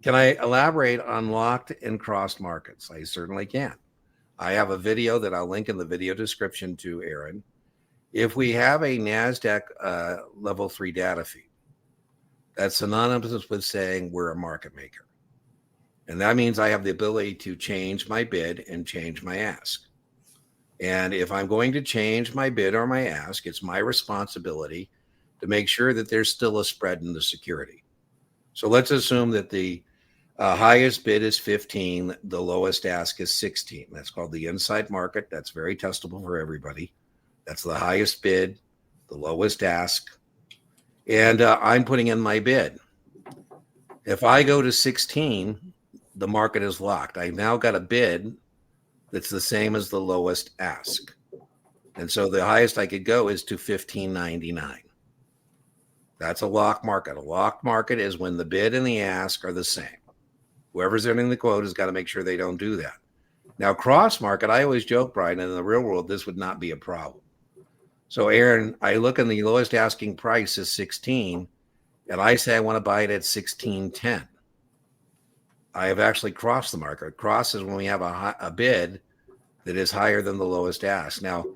Can I elaborate on locked and crossed markets? I certainly can. I have a video that I'll link in the video description to Aaron. If we have a NASDAQ level 3 data feed, that's synonymous with saying we're a market maker. And that means I have the ability to change my bid and change my ask. And if I'm going to change my bid or my ask, it's my responsibility to make sure that there's still a spread in the security. So let's assume that the highest bid is 15, the lowest ask is 16. That's called the inside market. That's very testable for everybody. That's the highest bid, the lowest ask. And I'm putting in my bid. If I go to 16, the market is locked. I've now got a bid that's the same as the lowest ask. And so the highest I could go is to 15.99. That's a locked market. A locked market is when the bid and the ask are the same. Whoever's entering the quote has got to make sure they don't do that. Now, cross market, I always joke, Brian, in the real world, this would not be a problem. So, Aaron, I look and the lowest asking price is 16, and I say I want to buy it at 16.10. I have actually crossed the market. Cross is when we have a bid that is higher than the lowest ask. Now,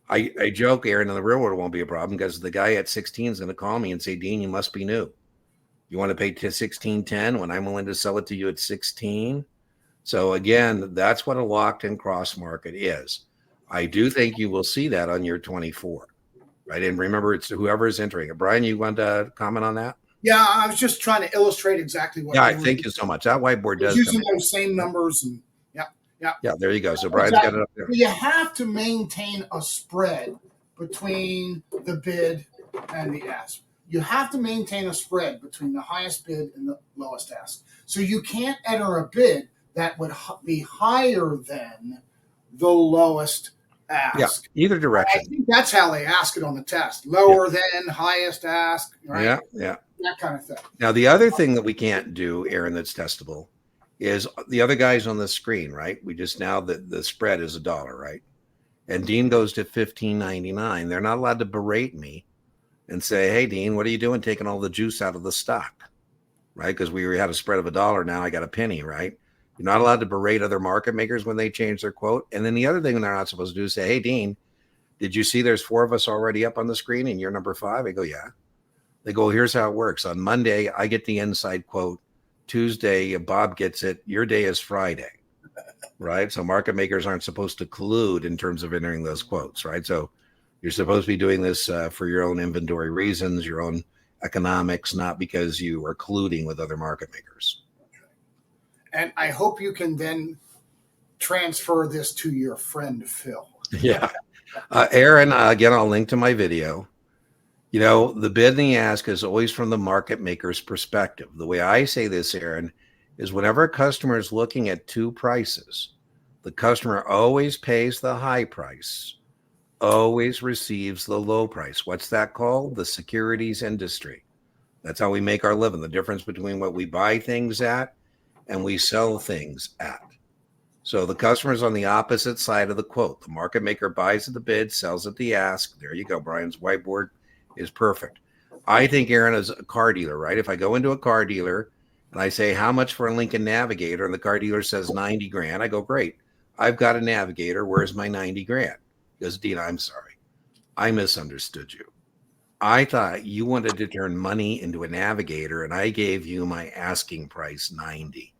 I joke, Aaron, in the real world it won't be a problem because the guy at 16 is going to call me and say, Dean, you must be new. You want to pay to 16.10 when I'm willing to sell it to you at 16? So again, that's what a locked and cross market is. I do think you will see that on year 24, right? And remember, it's whoever is entering it. Brian, you want to comment on that? Yeah, I was just trying to illustrate exactly what. Yeah, thank you so much. That whiteboard does using those same numbers and yeah. There you go. So Brian's got it up there. You have to maintain a spread between the bid and the ask. You have to maintain a spread between the highest bid and the lowest ask. So you can't enter a bid that would be higher than the lowest ask. Yeah, either direction. I think that's how they ask it on the test. Lower than, highest ask. Right? Yeah. That kind of thing. Now, the other thing that we can't do, Aaron, that's testable is the other guys on the screen, right? We just now the spread is $1, right? And Dean goes to 15.99. They're not allowed to berate me and say, hey, Dean, what are you doing taking all the juice out of the stock, right? Because we had a spread of $1. Now I got a penny, right? You're not allowed to berate other market makers when they change their quote. And then the other thing they're not supposed to do is say, hey, Dean, did you see there's 4 of us already up on the screen and you're number 5? I go, yeah. They go, here's how it works. On Monday, I get the inside quote. Tuesday, Bob gets it. Your day is Friday, right? So market makers aren't supposed to collude in terms of entering those quotes, right? So you're supposed to be doing this for your own inventory reasons, your own economics, not because you are colluding with other market makers. And I hope you can then transfer this to your friend, Phil. Yeah. Aaron, again, I'll link to my video. You know, the bid and the ask is always from the market maker's perspective. The way I say this, Aaron, is whenever a customer is looking at 2 prices, the customer always pays the high price, always receives the low price. What's that called? The securities industry. That's how we make our living. The difference between what we buy things at and we sell things at. So the customer's on the opposite side of the quote. The market maker buys at the bid, sells at the ask. There you go. Brian's whiteboard is perfect. I think, Aaron, is a car dealer, right? If I go into a car dealer and I say, how much for a Lincoln Navigator? And the car dealer says 90 grand. I go, great. I've got a Navigator. Where's my 90 grand? He goes, Dean, I'm sorry. I misunderstood you. I thought you wanted to turn money into a Navigator and I gave you my asking price 90,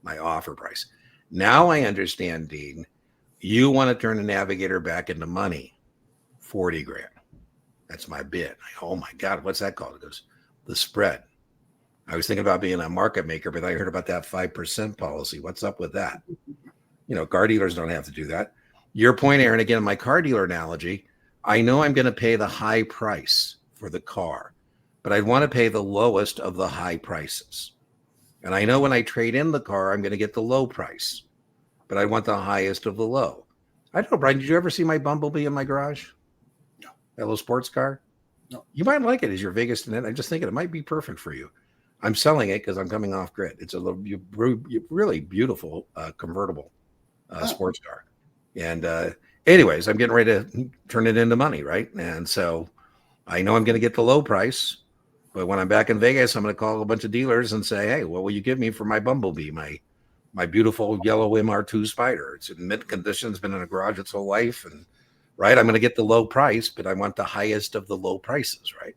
my offer price. Now I understand, Dean, you want to turn a Navigator back into money, 40 grand. That's my bid. Oh my God, what's that called? It goes, the spread. I was thinking about being a market maker, but I heard about that 5% policy. What's up with that? You know, car dealers don't have to do that. Your point, Aaron, again, my car dealer analogy, I know I'm going to pay the high price for the car, but I'd want to pay the lowest of the high prices. And I know when I trade in the car, I'm going to get the low price, but I want the highest of the low. I don't know, Brian, did you ever see my Bumblebee in my garage? No. That little sports car? No. You might like it as your Vegas tenant. I'm just thinking it might be perfect for you. I'm selling it because I'm coming off grid. It's a little, really beautiful convertible sports car. And anyways, I'm getting ready to turn it into money, right? And so I know I'm going to get the low price, But when I'm back in Vegas, I'm going to call a bunch of dealers and say, hey, what will you give me for my Bumblebee, my beautiful yellow MR2 Spider? It's in mint condition, it's been in a garage its whole life. And right, I'm going to get the low price, but I want the highest of the low prices, right?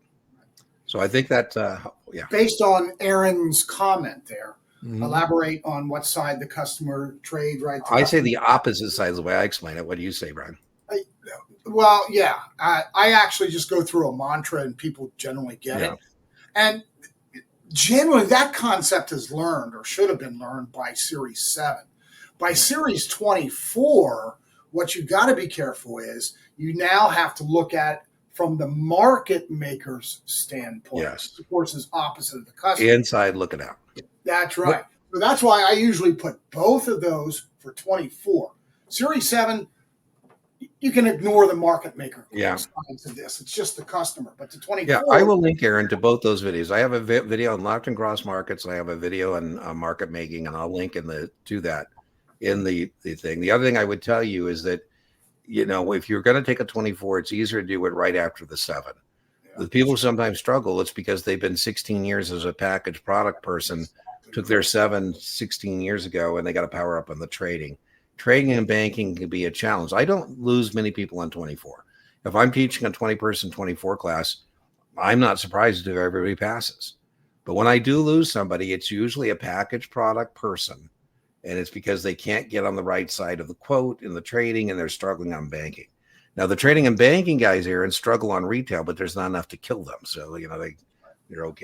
So I think that, yeah. Based on Aaron's comment there, Mhm. elaborate on what side the customer trade, right? I say the opposite side of the way I explain it. What do you say, Brian? Well, yeah, I actually just go through a mantra and people generally get Yeah. it. And generally, that concept is learned or should have been learned by Series 7. By Series 24, what you got to be careful is you now have to look at from the market maker's standpoint. Yes. Of course, is opposite of the customer. Inside looking out. That's right. So that's why I usually put both of those for 24. Series 7, you can ignore the market maker sides of this. It's just the customer. But the 24. Yeah, I will link Aaron to both those videos. I have a video on locked and cross markets. I have a video on market making, and I'll link to that in the thing. The other thing I would tell you is that, if you're going to take a 24, it's easier to do it right after the 7. The people sometimes struggle. It's because they've been 16 years as a packaged product person, took their 7 16 years ago, and they got to power up on the trading. Trading and banking can be a challenge. I don't lose many people on 24. If I'm teaching a 20-person 24 class, I'm not surprised if everybody passes. But when I do lose somebody, it's usually a packaged product person, and it's because they can't get on the right side of the quote in the trading, and they're struggling on banking. Now, the trading and banking guys here and struggle on retail, but there's not enough to kill them. So, they're okay.